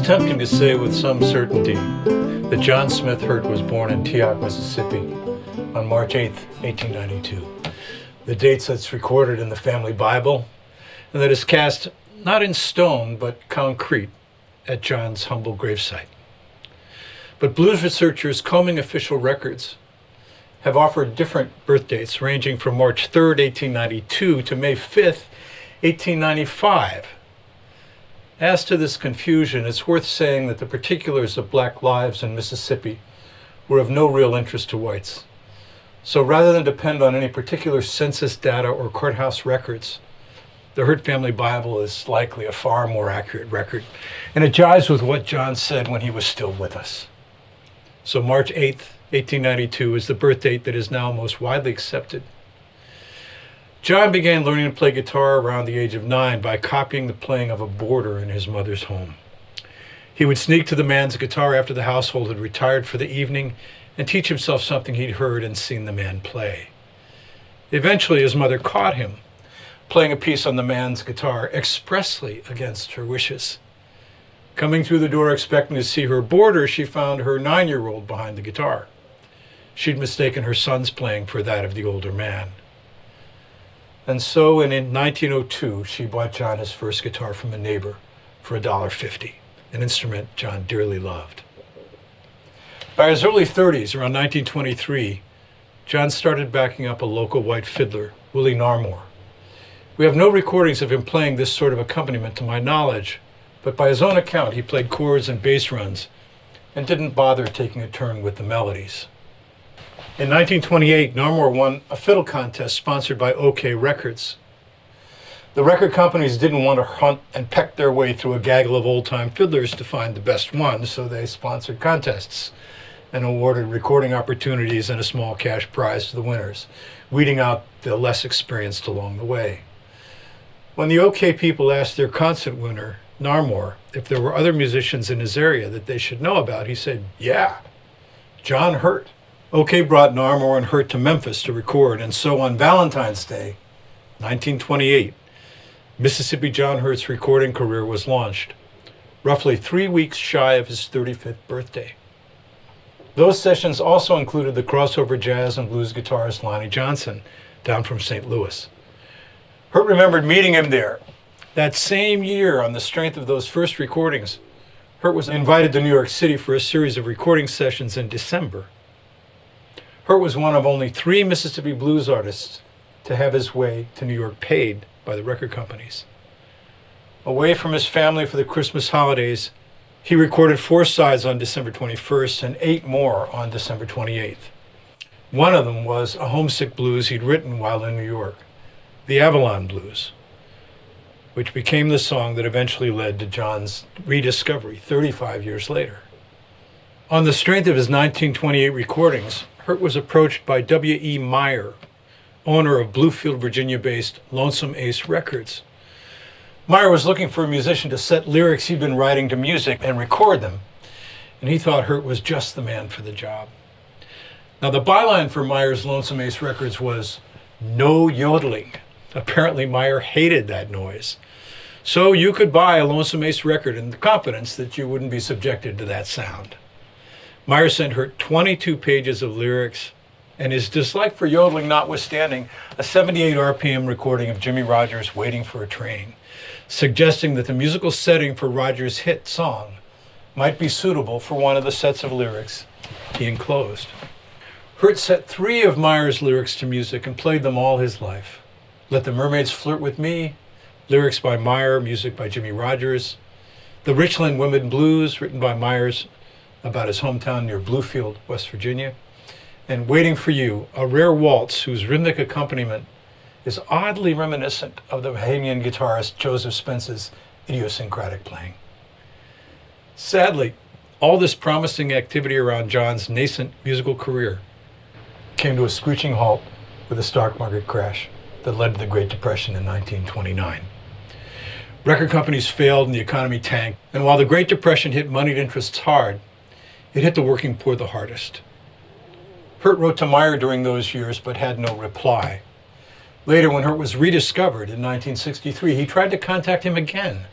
tempting to say with some certainty that John Smith Hurt was born in Teac, Mississippi on March 8, 1892. The dates that's recorded in the family Bible, and that is cast not in stone but concrete at John's humble gravesite. But blues researchers combing official records have offered different birth dates ranging from March 3, 1892 to May 5, 1895. As to this confusion, it's worth saying that the particulars of black lives in Mississippi were of no real interest to whites. So rather than depend on any particular census data or courthouse records, the Hurt family Bible is likely a far more accurate record, and it jives with what John said when he was still with us. So March 8th, 1892 is the birth date that is now most widely accepted. John began learning to play guitar around the age of 9 by copying the playing of a boarder in his mother's home. He would sneak to the man's guitar after the household had retired for the evening and teach himself something he'd heard and seen the man play. Eventually, his mother caught him playing a piece on the man's guitar expressly against her wishes. Coming through the door expecting to see her boarder, she found her 9-year-old behind the guitar. She'd mistaken her son's playing for that of the older man. And so in 1902, she bought John his first guitar from a neighbor for $1.50, an instrument John dearly loved. By his early 30s, around 1923, John started backing up a local white fiddler, Willie Narmore. We have no recordings of him playing this sort of accompaniment to my knowledge, but by his own account, he played chords and bass runs and didn't bother taking a turn with the melodies. In 1928, Narmore won a fiddle contest sponsored by OK Records. The record companies didn't want to hunt and peck their way through a gaggle of old-time fiddlers to find the best one, so they sponsored contests and awarded recording opportunities and a small cash prize to the winners, weeding out the less experienced along the way. When the OK people asked their concert winner, Narmore, if there were other musicians in his area that they should know about, he said, "Yeah, John Hurt." OK brought Narmore and Hurt to Memphis to record, and so on Valentine's Day, 1928, Mississippi John Hurt's recording career was launched, roughly 3 weeks shy of his 35th birthday. Those sessions also included the crossover jazz and blues guitarist Lonnie Johnson, down from St. Louis. Hurt remembered meeting him there. That same year, on the strength of those first recordings, Hurt was invited to New York City for a series of recording sessions in December. Hurt was one of only 3 Mississippi blues artists to have his way to New York paid by the record companies. Away from his family for the Christmas holidays, he recorded 4 sides on December 21st and 8 more on December 28th. One of them was a homesick blues he'd written while in New York, the Avalon Blues, which became the song that eventually led to John's Rediscovery 35 years later. On the strength of his 1928 recordings, Hurt was approached by W.E. Meyer, owner of Bluefield, Virginia-based Lonesome Ace Records. Meyer was looking for a musician to set lyrics he'd been writing to music and record them, and he thought Hurt was just the man for the job. Now, the byline for Meyer's Lonesome Ace Records was "No yodeling." Apparently, Meyer hated that noise. So you could buy a Lonesome Ace record in the confidence that you wouldn't be subjected to that sound. Meyer sent Hurt 22 pages of lyrics, and his dislike for yodeling notwithstanding, a 78 RPM recording of Jimmy Rogers' "Waiting for a Train," suggesting that the musical setting for Rogers' hit song might be suitable for one of the sets of lyrics he enclosed. Hurt set 3 of Meyer's lyrics to music and played them all his life. "Let the Mermaids Flirt with Me," lyrics by Meyer, music by Jimmy Rogers. "The Richland Women Blues," written by Myers about his hometown near Bluefield, West Virginia. And "Waiting for You," a rare waltz whose rhythmic accompaniment is oddly reminiscent of the Bohemian guitarist Joseph Spence's idiosyncratic playing. Sadly, all this promising activity around John's nascent musical career came to a screeching halt with the stock market crash that led to the Great Depression in 1929. Record companies failed and the economy tanked, and while the Great Depression hit moneyed interests hard, it hit the working poor the hardest. Hurt wrote to Meyer during those years but had no reply. Later, when Hurt was rediscovered in 1963, he tried to contact him again,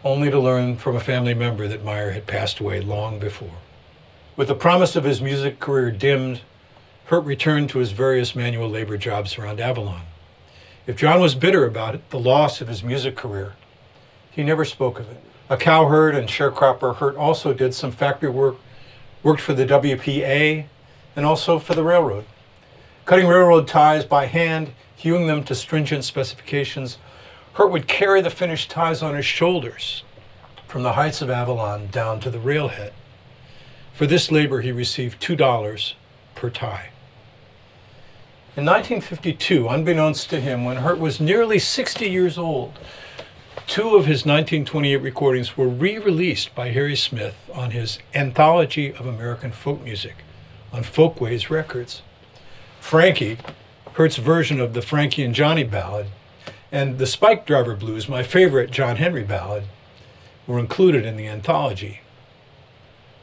only to learn from a family member that Meyer had passed away long before. With the promise of his music career dimmed, Hurt returned to his various manual labor jobs around Avalon. If John was bitter about it, the loss of his music career, he never spoke of it. A cowherd and sharecropper, Hurt also did some factory work, worked for the WPA, and also for the railroad. Cutting railroad ties by hand, hewing them to stringent specifications, Hurt would carry the finished ties on his shoulders from the heights of Avalon down to the railhead. For this labor, he received $2 per tie. In 1952, unbeknownst to him, when Hurt was nearly 60 years old, two of his 1928 recordings were re-released by Harry Smith on his Anthology of American Folk Music on Folkways Records. Frankie, Hurt's version of the Frankie and Johnny ballad, and the Spike Driver Blues, my favorite John Henry ballad, were included in the anthology.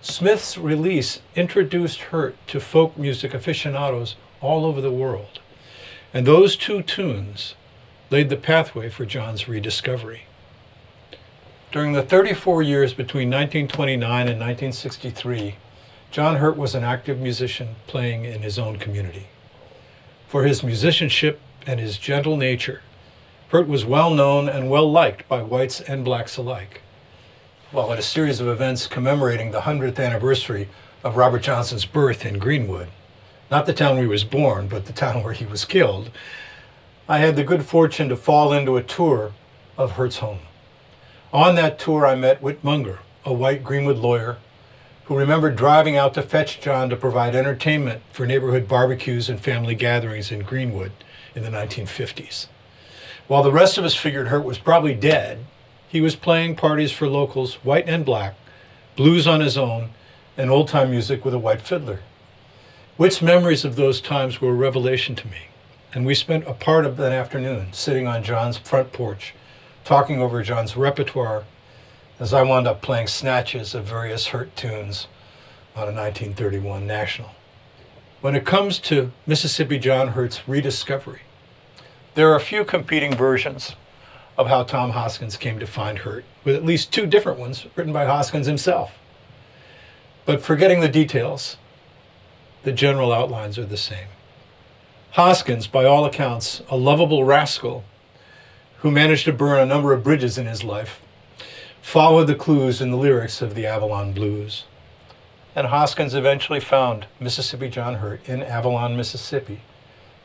Smith's release introduced Hurt to folk music aficionados all over the world, and those two tunes laid the pathway for John's rediscovery. During the 34 years between 1929 and 1963, John Hurt was an active musician playing in his own community. For his musicianship and his gentle nature, Hurt was well known and well liked by whites and blacks alike. While at a series of events commemorating the 100th anniversary of Robert Johnson's birth in Greenwood, not the town where he was born, but the town where he was killed, I had the good fortune to fall into a tour of Hurt's home. On that tour, I met Whit Munger, a white Greenwood lawyer, who remembered driving out to fetch John to provide entertainment for neighborhood barbecues and family gatherings in Greenwood in the 1950s. While the rest of us figured Hurt was probably dead, he was playing parties for locals, white and black, blues on his own, and old-time music with a white fiddler. Whit's memories of those times were a revelation to me, and we spent a part of that afternoon sitting on John's front porch, talking over John's repertoire as I wound up playing snatches of various Hurt tunes on a 1931 National. When it comes to Mississippi John Hurt's rediscovery, there are a few competing versions of how Tom Hoskins came to find Hurt, with at least two different ones written by Hoskins himself. But forgetting the details, the general outlines are the same. Hoskins, by all accounts, a lovable rascal who managed to burn a number of bridges in his life, followed the clues in the lyrics of the Avalon Blues. And Hoskins eventually found Mississippi John Hurt in Avalon, Mississippi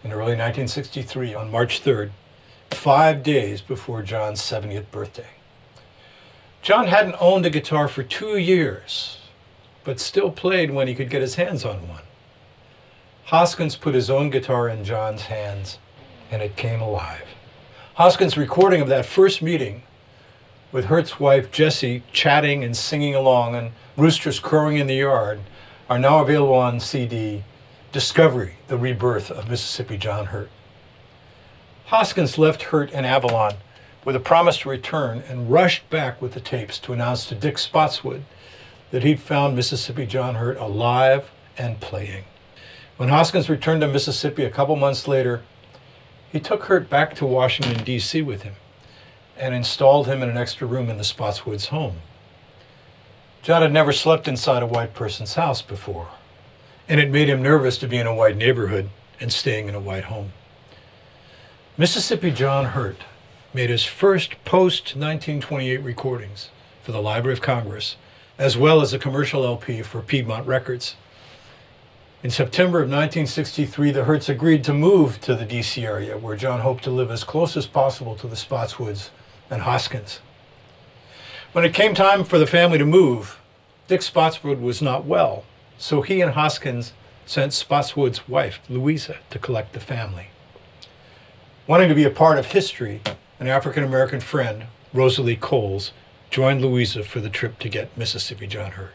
in early 1963 on March 3rd, 5 days before John's 70th birthday. John hadn't owned a guitar for 2 years, but still played when he could get his hands on one. Hoskins put his own guitar in John's hands, and it came alive. Hoskins' recording of that first meeting, with Hurt's wife Jessie chatting and singing along and roosters crowing in the yard, are now available on CD, Discovery, the Rebirth of Mississippi John Hurt. Hoskins left Hurt in Avalon with a promise to return and rushed back with the tapes to announce to Dick Spotswood that he'd found Mississippi John Hurt alive and playing. When Hoskins returned to Mississippi a couple months later, he took Hurt back to Washington, D.C. with him and installed him in an extra room in the Spotswoods' home. John had never slept inside a white person's house before, and it made him nervous to be in a white neighborhood and staying in a white home. Mississippi John Hurt made his first post-1928 recordings for the Library of Congress, as well as a commercial LP for Piedmont Records. In September of 1963, the Hurts agreed to move to the D.C. area, where John hoped to live as close as possible to the Spotswoods and Hoskins. When it came time for the family to move, Dick Spotswood was not well, so he and Hoskins sent Spotswood's wife, Louisa, to collect the family. Wanting to be a part of history, an African-American friend, Rosalie Coles, joined Louisa for the trip to get Mississippi John Hurt.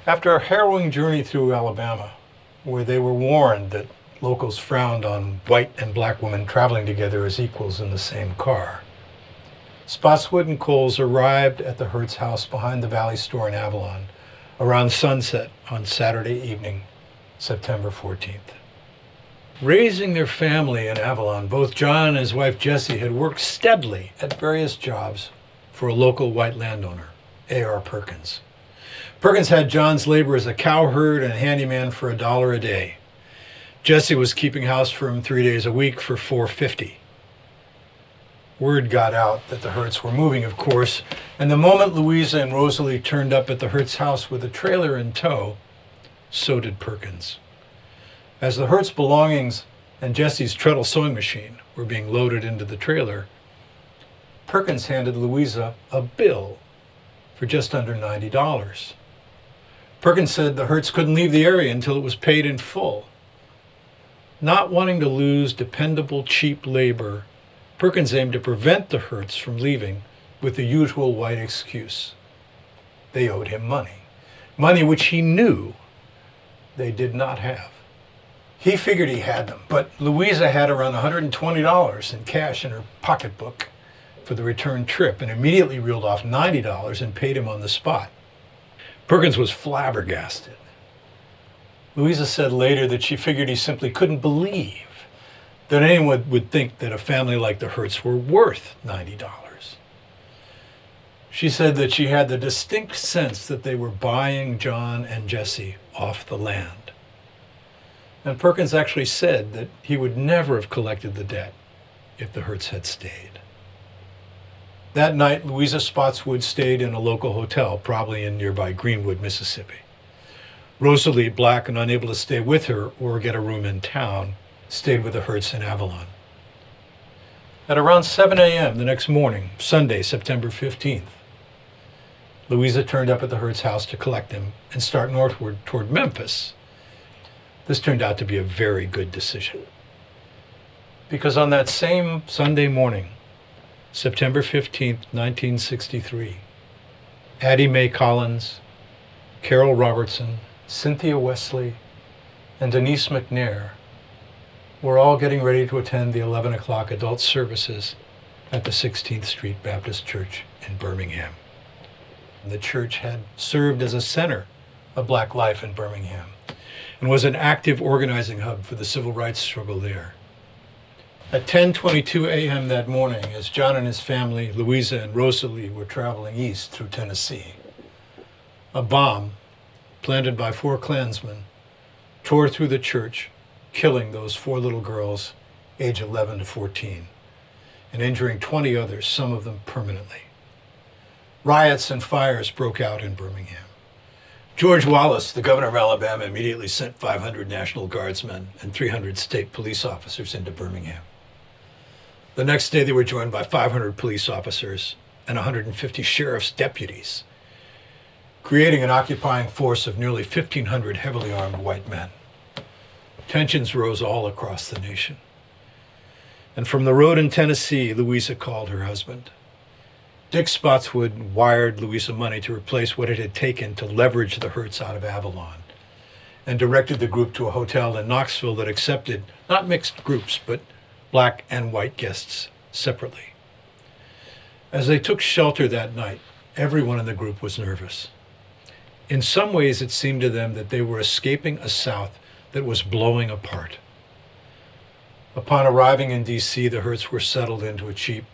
After a harrowing journey through Alabama, where they were warned that locals frowned on white and black women traveling together as equals in the same car, Spotswood and Coles arrived at the Hurts' house behind the Valley Store in Avalon around sunset on Saturday evening, September 14th. Raising their family in Avalon, both John and his wife Jessie had worked steadily at various jobs for a local white landowner, A.R. Perkins. Perkins had John's labor as a cowherd and handyman for $1 a day. Jesse was keeping house for him 3 days a week for $4.50. Word got out that the Hurts were moving, of course, and the moment Louisa and Rosalie turned up at the Hurts' house with a trailer in tow, so did Perkins. As the Hurts' belongings and Jesse's treadle sewing machine were being loaded into the trailer, Perkins handed Louisa a bill for just under $90. Perkins said the Hurts couldn't leave the area until it was paid in full. Not wanting to lose dependable, cheap labor, Perkins aimed to prevent the Hurts from leaving with the usual white excuse. They owed him money. Money which he knew they did not have. He figured he had them, but Louisa had around $120 in cash in her pocketbook for the return trip and immediately reeled off $90 and paid him on the spot. Perkins was flabbergasted. Louisa said later that she figured he simply couldn't believe that anyone would think that a family like the Hurts were worth $90. She said that she had the distinct sense that they were buying John and Jesse off the land. And Perkins actually said that he would never have collected the debt if the Hurts had stayed. That night, Louisa Spotswood stayed in a local hotel, probably in nearby Greenwood, Mississippi. Rosalie, black and unable to stay with her or get a room in town, stayed with the Hurts in Avalon. At around 7 a.m. the next morning, Sunday, September 15th, Louisa turned up at the Hurts' house to collect them and start northward toward Memphis. This turned out to be a very good decision, because on that same Sunday morning, September 15th, 1963, Addie Mae Collins, Carol Robertson, Cynthia Wesley, and Denise McNair were all getting ready to attend the 11 o'clock adult services at the 16th Street Baptist Church in Birmingham. The church had served as a center of black life in Birmingham and was an active organizing hub for the civil rights struggle there. At 10:22 a.m. that morning, as John and his family, Louisa and Rosalie, were traveling east through Tennessee, a bomb planted by 4 Klansmen tore through the church, killing those 4 little girls, age 11 to 14, and injuring 20 others, some of them permanently. Riots and fires broke out in Birmingham. George Wallace, the governor of Alabama, immediately sent 500 National Guardsmen and 300 state police officers into Birmingham. The next day, they were joined by 500 police officers and 150 sheriff's deputies, creating an occupying force of nearly 1,500 heavily armed white men. Tensions rose all across the nation. And from the road in Tennessee, Louisa called her husband. Dick Spotswood wired Louisa money to replace what it had taken to leverage the Hurts out of Avalon, and directed the group to a hotel in Knoxville that accepted not mixed groups, but black and white guests separately. As they took shelter that night, everyone in the group was nervous. In some ways, it seemed to them that they were escaping a South that was blowing apart. Upon arriving in D.C., the Hurts were settled into a cheap,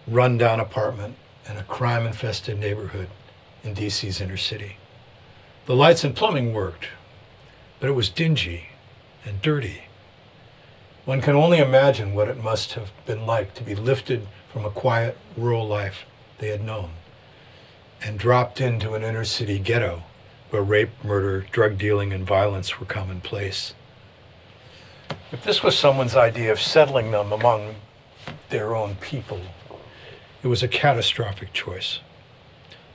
run-down apartment in a crime-infested neighborhood in D.C.'s inner city. The lights and plumbing worked, but it was dingy and dirty. One can only imagine what it must have been like to be lifted from a quiet, rural life they had known and dropped into an inner-city ghetto where rape, murder, drug dealing, and violence were commonplace. If this was someone's idea of settling them among their own people, it was a catastrophic choice.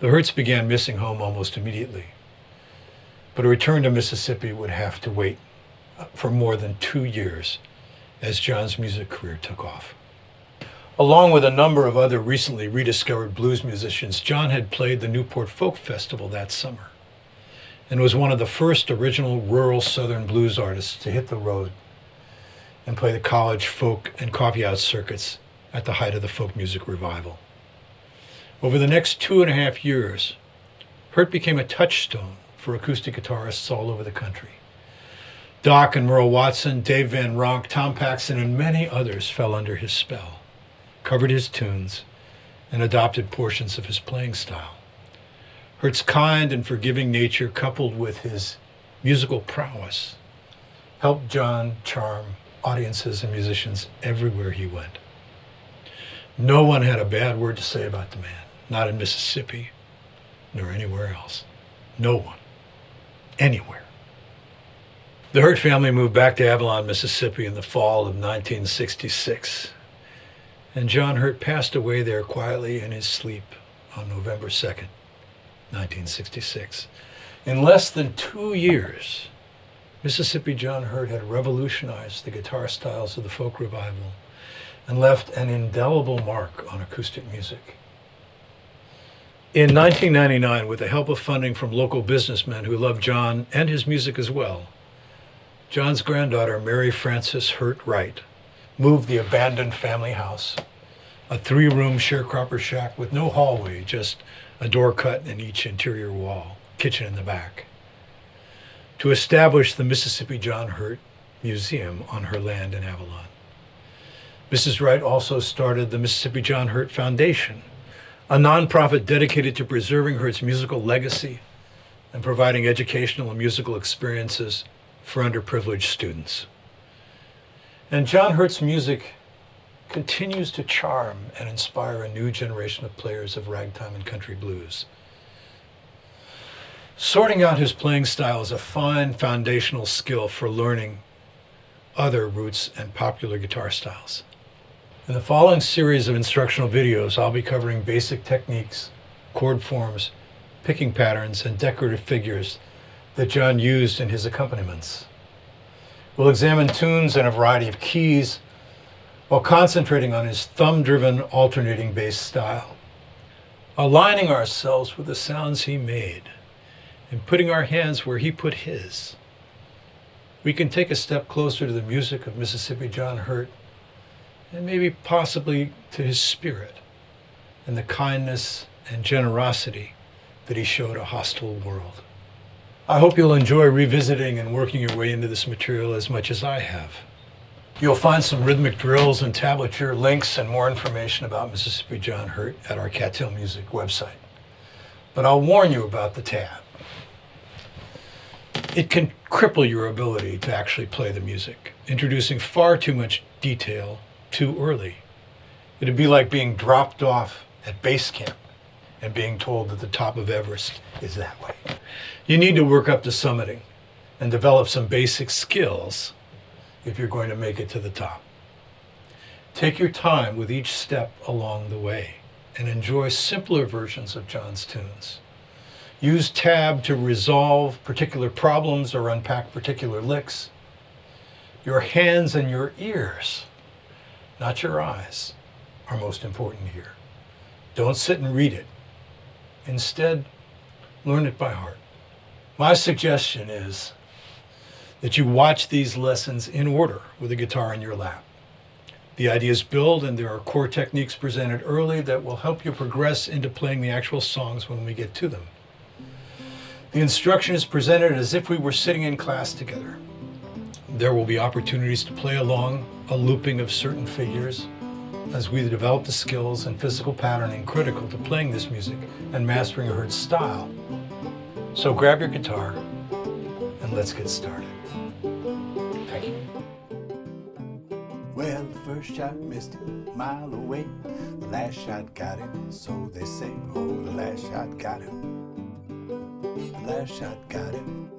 The Hurts began missing home almost immediately, but a return to Mississippi would have to wait for more than 2 years as John's music career took off. Along with a number of other recently rediscovered blues musicians, John had played the Newport Folk Festival that summer and was one of the first original rural Southern blues artists to hit the road and play the college, folk, and coffeehouse circuits at the height of the folk music revival. Over the next 2.5 years, Hurt became a touchstone for acoustic guitarists all over the country. Doc and Merle Watson, Dave Van Ronk, Tom Paxton, and many others fell under his spell, covered his tunes, and adopted portions of his playing style. Hurt's kind and forgiving nature, coupled with his musical prowess, helped John charm audiences and musicians everywhere he went. No one had a bad word to say about the man, not in Mississippi, nor anywhere else. No one. Anywhere. The Hurt family moved back to Avalon, Mississippi in the fall of 1966, and John Hurt passed away there quietly in his sleep on November 2nd, 1966. In less than 2 years, Mississippi John Hurt had revolutionized the guitar styles of the folk revival and left an indelible mark on acoustic music. In 1999, with the help of funding from local businessmen who loved John and his music as well, John's granddaughter, Mary Frances Hurt Wright, moved the abandoned family house, a 3-room sharecropper shack with no hallway, just a door cut in each interior wall, kitchen in the back, to establish the Mississippi John Hurt Museum on her land in Avalon. Mrs. Wright also started the Mississippi John Hurt Foundation, a nonprofit dedicated to preserving Hurt's musical legacy and providing educational and musical experiences for underprivileged students. And John Hurt's music continues to charm and inspire a new generation of players of ragtime and country blues. Sorting out his playing style is a fine foundational skill for learning other roots and popular guitar styles. In the following series of instructional videos, I'll be covering basic techniques, chord forms, picking patterns, and decorative figures that John used in his accompaniments. We'll examine tunes in a variety of keys while concentrating on his thumb-driven alternating bass style, aligning ourselves with the sounds he made and putting our hands where he put his. We can take a step closer to the music of Mississippi John Hurt and maybe possibly to his spirit and the kindness and generosity that he showed a hostile world. I hope you'll enjoy revisiting and working your way into this material as much as I have. You'll find some rhythmic drills and tablature links and more information about Mississippi John Hurt at our Cattail Music website. But I'll warn you about the tab. It can cripple your ability to actually play the music, introducing far too much detail too early. It'd be like being dropped off at base camp and being told that the top of Everest is that way. You need to work up to summiting and develop some basic skills if you're going to make it to the top. Take your time with each step along the way and enjoy simpler versions of John's tunes. Use tab to resolve particular problems or unpack particular licks. Your hands and your ears, not your eyes, are most important here. Don't sit and read it. Instead, learn it by heart. My suggestion is that you watch these lessons in order with a guitar in your lap. The ideas build, and there are core techniques presented early that will help you progress into playing the actual songs when we get to them. The instruction is presented as if we were sitting in class together. There will be opportunities to play along, a looping of certain figures, as we develop the skills and physical patterning critical to playing this music and mastering Hurt's style. So grab your guitar and let's get started. Thank you. Well, the first shot missed him a mile away. The last shot got him, so they say. Oh, the last shot got him. The last shot got him.